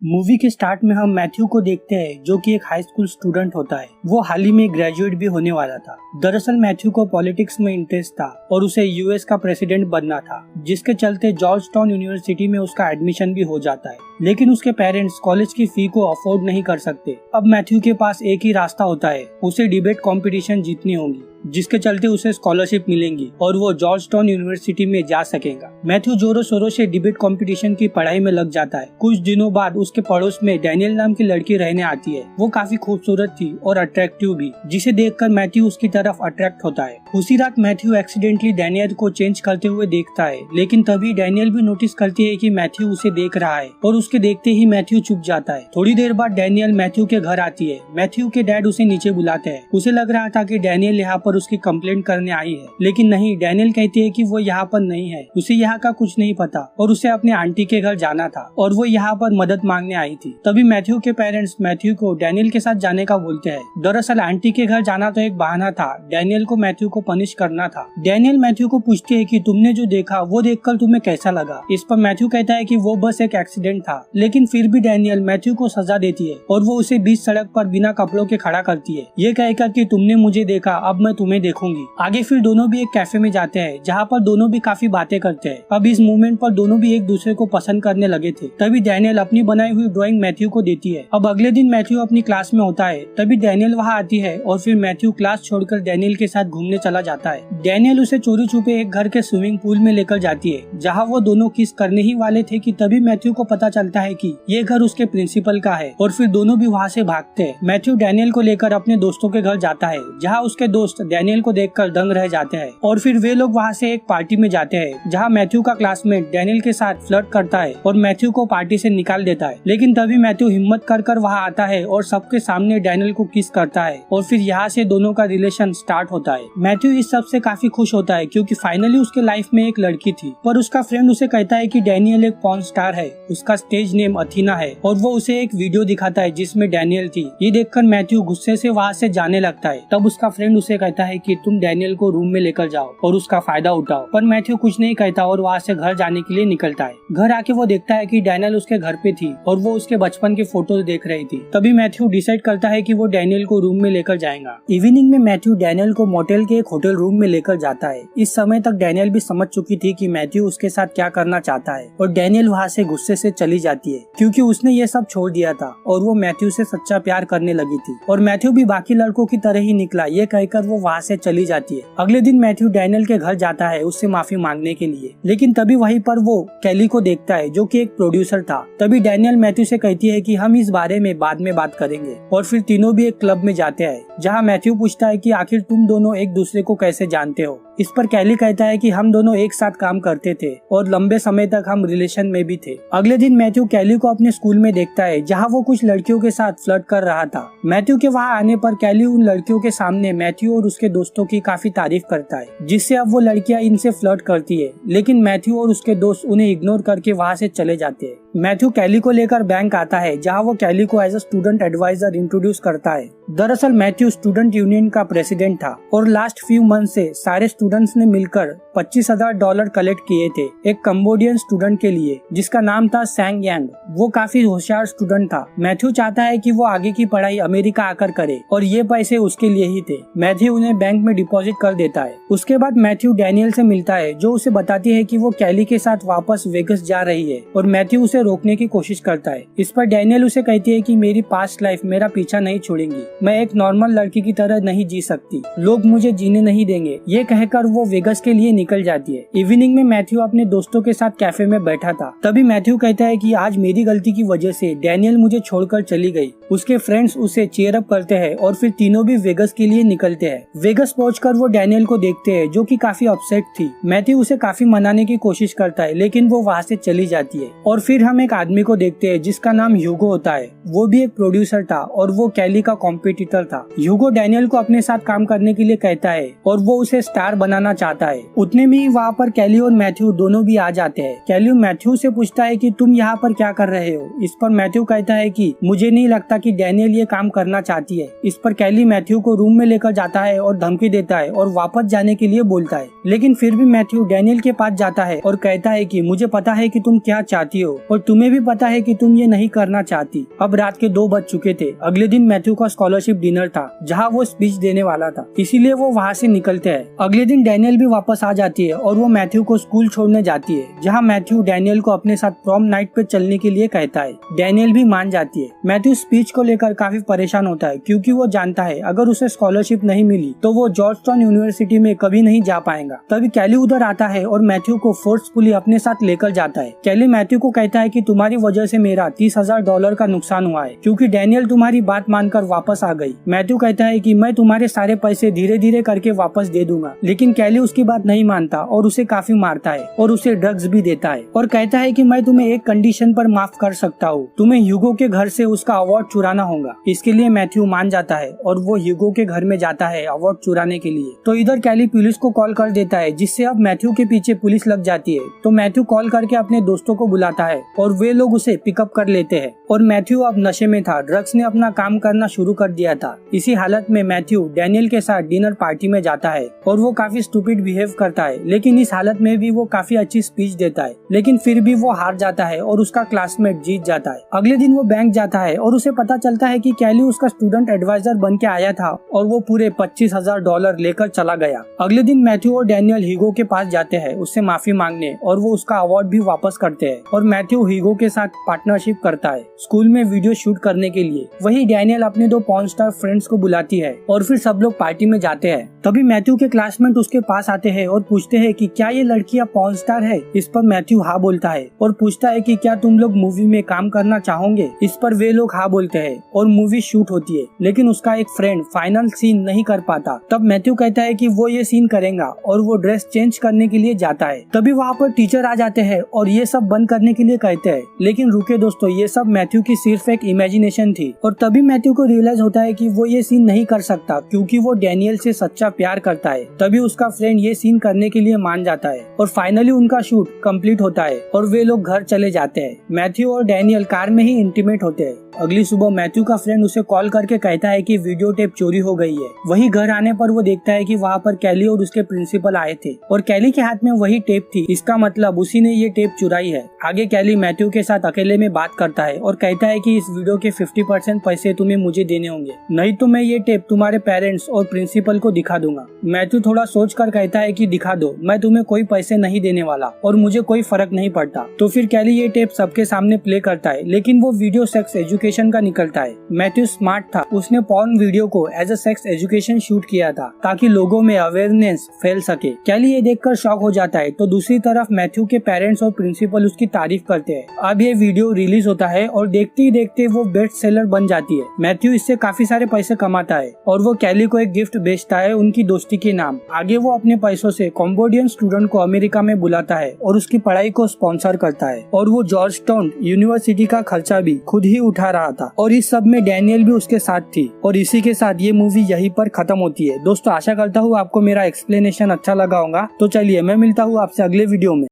Movie के start में हम मैथ्यू को देखते हैं जो कि एक हाई स्कूल स्टूडेंट होता है। वो हाल ही में ग्रेजुएट भी होने वाला था। दरअसल मैथ्यू को पॉलिटिक्स में इंटरेस्ट था और उसे यूएस का प्रेसिडेंट बनना था, जिसके चलते जॉर्ज टाउन यूनिवर्सिटी में उसका एडमिशन भी हो जाता है। लेकिन उसके पेरेंट्स कॉलेज की फी को अफोर्ड नहीं कर सकते। अब मैथ्यू के पास एक ही रास्ता होता है, उसे डिबेट कंपटीशन जीतनी होगी, जिसके चलते उसे स्कॉलरशिप मिलेंगी और वो जॉर्ज टाउन यूनिवर्सिटी में जा सकेगा। मैथ्यू जोरों शोरों से डिबेट कंपटीशन की पढ़ाई में लग जाता है। कुछ दिनों बाद उसके पड़ोस में डैनियल नाम की लड़की रहने आती है। वो काफी खूबसूरत थी और अट्रैक्टिव भी, जिसे देखकर मैथ्यू उसकी तरफ अट्रैक्ट होता है। उसी रात मैथ्यू एक्सीडेंटली डैनियल को चेंज करते हुए देखता है, लेकिन तभी डैनियल भी नोटिस करती है कि मैथ्यू उसे देख रहा है और उसके देखते ही मैथ्यू चुप जाता है। थोड़ी देर बाद डैनियल मैथ्यू के घर आती है। मैथ्यू के डैड उसे नीचे बुलाते हैं। उसे लग रहा था कि डैनियल यहाँ पर उसकी कंप्लेंट करने आई है, लेकिन नहीं, डैनियल कहती है कि वो यहाँ पर नहीं है, उसे यहाँ का कुछ नहीं पता और उसे अपने आंटी के घर जाना था और वो यहाँ पर मदद मांगने आई थी। तभी मैथ्यू के पेरेंट्स मैथ्यू को डैनियल के साथ जाने का बोलते हैं। दरअसल आंटी के घर जाना तो एक बहाना था, डैनियल को मैथ्यू को पनिश करना था। डैनियल मैथ्यू को पूछती है कि तुमने जो देखा वो देखकर तुम्हें कैसा लगा। इस पर मैथ्यू कहता है कि वो बस एक एक्सीडेंट था, लेकिन फिर भी डैनियल मैथ्यू को सजा देती है और वो उसे बीच सड़क पर बिना कपड़ों के खड़ा करती है, ये कहकर कि तुमने मुझे देखा, अब मैं तुम्हें देखूंगी। आगे फिर दोनों भी एक कैफे में जाते हैं, जहाँ पर दोनों भी काफी बातें करते हैं। अब इस मूवमेंट पर दोनों भी एक दूसरे को पसंद करने लगे थे। तभी डैनियल अपनी बनाई हुई ड्राइंग मैथ्यू को देती है। अब अगले दिन मैथ्यू अपनी क्लास में होता है, तभी डैनियल वहाँ आती है और फिर मैथ्यू क्लास छोड़कर डैनियल के साथ घूमने चला जाता है। डैनियल उसे चोरी छुपे एक घर के स्विमिंग पूल में लेकर जाती है, जहाँ वो दोनों किस करने ही वाले थे कि तभी मैथ्यू को पता चलता है कि ये घर उसके प्रिंसिपल का है और फिर दोनों भी वहाँ से भागते हैं। मैथ्यू डैनियल को लेकर अपने दोस्तों के घर जाता है, जहाँ उसके दोस्त डैनियल को देखकर दंग रह जाते हैं और फिर वे लोग वहाँ से एक पार्टी में जाते हैं, जहाँ मैथ्यू का क्लासमेट डैनियल के साथ फ्लर्ट करता है और मैथ्यू को पार्टी से निकाल देता है। लेकिन तभी मैथ्यू हिम्मत कर वहाँ आता है और सबके सामने डैनियल को किस करता है और फिर यहाँ से दोनों का रिलेशन स्टार्ट होता है। मैथ्यू इस सब से काफी खुश होता है क्योंकि फाइनली उसके लाइफ में एक लड़की थी, पर उसका फ्रेंड उसे कहता है कि डैनियल एक पॉर्न स्टार है, उसका स्टेज नेम अथीना है और वो उसे एक वीडियो दिखाता है जिसमें डैनियल थी। ये देखकर मैथ्यू गुस्से से वहाँ से जाने लगता है। तब उसका फ्रेंड उसे कहता है कि तुम डैनियल को रूम में लेकर जाओ और उसका फायदा उठाओ, पर मैथ्यू कुछ नहीं कहता और वहाँ से घर जाने के लिए निकलता है। घर आके वो देखता है कि डैनियल उसके घर पे थी और वो उसके बचपन के फोटोज देख रही थी। तभी मैथ्यू डिसाइड करता है कि वो डैनियल को रूम में लेकर जाएगा। इवनिंग में मैथ्यू डैनियल को मोटेल के एक होटल रूम में लेकर जाता है। इस समय तक डैनियल भी समझ चुकी थी कि मैथ्यू उसके साथ क्या करना चाहता है और डैनियल वहाँ से गुस्से से चली जाती है क्योंकि उसने ये सब छोड़ दिया था और वो मैथ्यू से सच्चा प्यार करने लगी थी और मैथ्यू भी बाकी लड़कों की तरह ही निकला, ये कहकर वो वहाँ से चली जाती है। अगले दिन मैथ्यू डैनियल के घर जाता है उससे माफी मांगने के लिए, लेकिन तभी वहीं पर वो कैली को देखता है जो कि एक प्रोड्यूसर था। तभी डैनियल मैथ्यू से कहती है कि हम इस बारे में बाद में बात करेंगे और फिर तीनों भी एक क्लब में जाते हैं, जहाँ मैथ्यू पूछता है कि आखिर तुम दोनों एक दूसरे को कैसे जानते हो। इस पर कैली कहता है कि हम दोनों एक साथ काम करते थे और लंबे समय तक हम रिलेशन में भी थे। अगले दिन मैथ्यू कैली को अपने स्कूल में देखता है, जहाँ वो कुछ लड़कियों के साथ फ्लर्ट कर रहा था। मैथ्यू के वहाँ आने पर कैली उन लड़कियों के सामने मैथ्यू और उसके दोस्तों की काफी तारीफ करता है, जिससे अब वो लड़कियां इनसे फ्लर्ट करती है। लेकिन मैथ्यू और उसके दोस्त उन्हें इग्नोर करके वहाँ से चले जाते हैं। मैथ्यू कैली को लेकर बैंक आता है, जहाँ वो कैली को as a student advisor introduce करता है। दरअसल मैथ्यू स्टूडेंट यूनियन का प्रेसिडेंट था और लास्ट फ्यू मंथ से सारे स्टूडेंट्स ने मिलकर $25,000 कलेक्ट किए थे एक कंबोडियन स्टूडेंट के लिए, जिसका नाम था सैंग यांग। वो काफी होशियार स्टूडेंट था। मैथ्यू चाहता है कि वो आगे की पढ़ाई अमेरिका आकर करे और ये पैसे उसके लिए ही थे। मैथ्यू उन्हें बैंक में डिपॉजिट कर देता है। उसके बाद मैथ्यू डैनियल से मिलता है, जो उसे बताती है कि वो कैली के साथ वापस वेगस जा रही है और मैथ्यू उसे रोकने की कोशिश करता है। इस पर डैनियल उसे कहती है कि मेरी पास्ट लाइफ मेरा पीछा नहीं छोड़ेंगी, मैं एक नॉर्मल लड़की की तरह नहीं जी सकती, लोग मुझे जीने नहीं देंगे। ये कहकर वो वेगस के लिए निकल जाती है। इवनिंग में मैथ्यू अपने दोस्तों के साथ कैफे में बैठा था। तभी मैथ्यू कहता है कि आज मेरी गलती की वजह से डैनियल मुझे छोड़कर चली गई। उसके फ्रेंड्स उसे चीयर अप करते हैं और फिर तीनों भी वेगस के लिए निकलते हैं। वेगस पहुंचकर वो डैनियल को देखते हैं, जो कि काफी अपसेट थी। मैथ्यू उसे काफी मनाने की कोशिश करता है, लेकिन वो वहाँ से चली जाती है। और फिर हम एक आदमी को देखते हैं जिसका नाम ह्यूगो होता है। वो भी एक प्रोड्यूसर था और वो कैली का कॉम्पिटिटर था। ह्यूगो डैनियल को अपने साथ काम करने के लिए कहता है और वो उसे स्टार बनाना चाहता है। उतने में ही वहाँ पर कैली और मैथ्यू दोनों भी आ जाते हैं। कैली मैथ्यू से पूछता है कि तुम यहाँ पर क्या कर रहे हो। इस पर मैथ्यू कहता है कि मुझे नहीं लगता कि डैनियल ये काम करना चाहती है। इस पर कैली मैथ्यू को रूम में लेकर जाता है और धमकी देता है और वापस जाने के लिए बोलता है, लेकिन फिर भी मैथ्यू डैनियल के पास जाता है और कहता है कि मुझे पता है कि तुम क्या चाहती हो और और तुम्हें भी पता है कि तुम ये नहीं करना चाहती। अब रात के 2 बज चुके थे। अगले दिन मैथ्यू का स्कॉलरशिप डिनर था जहाँ वो स्पीच देने वाला था, इसीलिए वो वहाँ से निकलते हैं। अगले दिन डैनियल भी वापस आ जाती है और वो मैथ्यू को स्कूल छोड़ने जाती है, जहाँ मैथ्यू डैनियल को अपने साथ प्रॉम नाइट पे चलने के लिए कहता है। डैनियल भी मान जाती है। मैथ्यू स्पीच को लेकर काफी परेशान होता है क्योंकि वो जानता है अगर उसे स्कॉलरशिप नहीं मिली तो वो जॉर्जटाउन यूनिवर्सिटी में कभी नहीं जा पाएगा। तभी कैली उधर आता है और मैथ्यू को फोर्सफुली अपने साथ लेकर जाता है। कैली मैथ्यू को कहता है कि तुम्हारी वजह से मेरा $30,000 का नुकसान हुआ है क्योंकि डैनियल तुम्हारी बात मानकर वापस आ गई। मैथ्यू कहता है कि मैं तुम्हारे सारे पैसे धीरे धीरे करके वापस दे दूंगा, लेकिन कैली उसकी बात नहीं मानता और उसे काफी मारता है और उसे ड्रग्स भी देता है और कहता है कि मैं तुम्हें एक कंडीशन पर माफ कर सकता हूँ, तुम्हें ह्यूगो के घर से उसका अवार्ड चुराना होगा। इसके लिए मैथ्यू मान जाता है और वो ह्यूगो के घर में जाता है अवार्ड चुराने के लिए। तो इधर कैली पुलिस को कॉल कर देता है, जिससे अब मैथ्यू के पीछे पुलिस लग जाती है। तो मैथ्यू कॉल करके अपने दोस्तों को बुलाता है और वे लोग उसे पिकअप कर लेते हैं। और मैथ्यू अब नशे में था, ड्रग्स ने अपना काम करना शुरू कर दिया था। इसी हालत में मैथ्यू डैनियल के साथ डिनर पार्टी में जाता है और वो काफी स्टूपिड बिहेव करता है, लेकिन इस हालत में भी वो काफी अच्छी स्पीच देता है, लेकिन फिर भी वो हार जाता है और उसका क्लासमेट जीत जाता है। अगले दिन वो बैंक जाता है और उसे पता चलता है कि कैली उसका स्टूडेंट एडवाइजर बन के आया था और वो पूरे $25,000 लेकर चला गया। अगले दिन मैथ्यू और डैनियल हीगो के पास जाते हैं उससे माफी मांगने और वो उसका अवार्ड भी वापस करते हैं और मैथ्यू हीगो के साथ पार्टनरशिप करता है स्कूल में वीडियो शूट करने के लिए। वही डैनियल अपने 2 पॉर्न स्टार फ्रेंड्स को बुलाती है और फिर सब लोग पार्टी में जाते हैं। तभी मैथ्यू के क्लासमेट उसके पास आते हैं और पूछते हैं कि क्या ये लड़कियां पॉर्न स्टार है। इस पर मैथ्यू हाँ बोलता है और पूछता है कि क्या तुम लोग मूवी में काम करना चाहोगे। इस पर वे लोग हाँ बोलते हैं और मूवी शूट होती है, लेकिन उसका एक फ्रेंड फाइनल सीन नहीं कर पाता। तब मैथ्यू कहता है कि वो ये सीन करेगा और वो ड्रेस चेंज करने के लिए जाता है। तभी वहाँ पर टीचर आ जाते हैं और ये सब बंद करने के लिए कहते हैं, लेकिन रुके दोस्तों, ये सब मैथ्यू की सिर्फ एक इमेजिनेशन थी। और तभी मैथ्यू को रियलाइज होता है कि वो ये सीन नहीं कर सकता क्योंकि वो डैनियल से सच्चा प्यार करता है। तभी उसका फ्रेंड ये सीन करने के लिए मान जाता है और फाइनली उनका शूट कंप्लीट होता है और वे लोग घर चले जाते हैं। मैथ्यू और डैनियल कार में ही इंटीमेट होते हैं। अगली सुबह मैथ्यू का फ्रेंड उसे कॉल करके कहता है कि वीडियो टेप चोरी हो गई है। वही घर आने पर वो देखता है कि वहाँ पर कैली और उसके प्रिंसिपल आए थे और कैली के हाथ में वही टेप थी। इसका मतलब उसी ने ये टेप चुराई है। आगे कैली मैथ्यू के साथ अकेले में बात करता है और कहता है कि इस वीडियो के 50% पैसे तुम्हें मुझे देने होंगे, नहीं तो मैं ये टेप तुम्हारे पेरेंट्स और प्रिंसिपल को दिखा दूंगा। मैथ्यू थोड़ा सोच कर कहता है कि दिखा दो, मैं तुम्हें कोई पैसे नहीं देने वाला और मुझे कोई फर्क नहीं पड़ता। तो फिर कैली ये टेप सबके सामने प्ले करता है, लेकिन वो वीडियो सेक्स एजुकेशन का निकलता है। मैथ्यू स्मार्ट था, उसने पॉर्न वीडियो को as a sex education shoot किया था ताकि लोगों में अवेयरनेस फैल सके। कैली ये देखकर शॉक हो जाता है। तो दूसरी तरफ मैथ्यू के पेरेंट्स और प्रिंसिपल उसकी तारीफ करते हैं। अब ये वीडियो रिलीज होता है और देखते ही देखते वो बेस्ट सेलर बन जाती है। मैथ्यू इससे काफी सारे पैसे कमाता है और वो कैली को एक गिफ्ट बेचता है उनकी दोस्ती के नाम। आगे वो अपने पैसों से कम्बोडियन स्टूडेंट को अमेरिका में बुलाता है और उसकी पढ़ाई को स्पॉन्सर करता है और वो जॉर्जटाउन यूनिवर्सिटी का खर्चा भी खुद ही उठा रहा था और इस सब में डैनियल भी उसके साथ थी। और इसी के साथ ये मूवी यहीं पर खत्म होती है। दोस्तों, आशा करता हूँ आपको मेरा एक्सप्लेनेशन अच्छा लगा होगा। तो चलिए मैं मिलता हूँ आपसे अगले वीडियो में।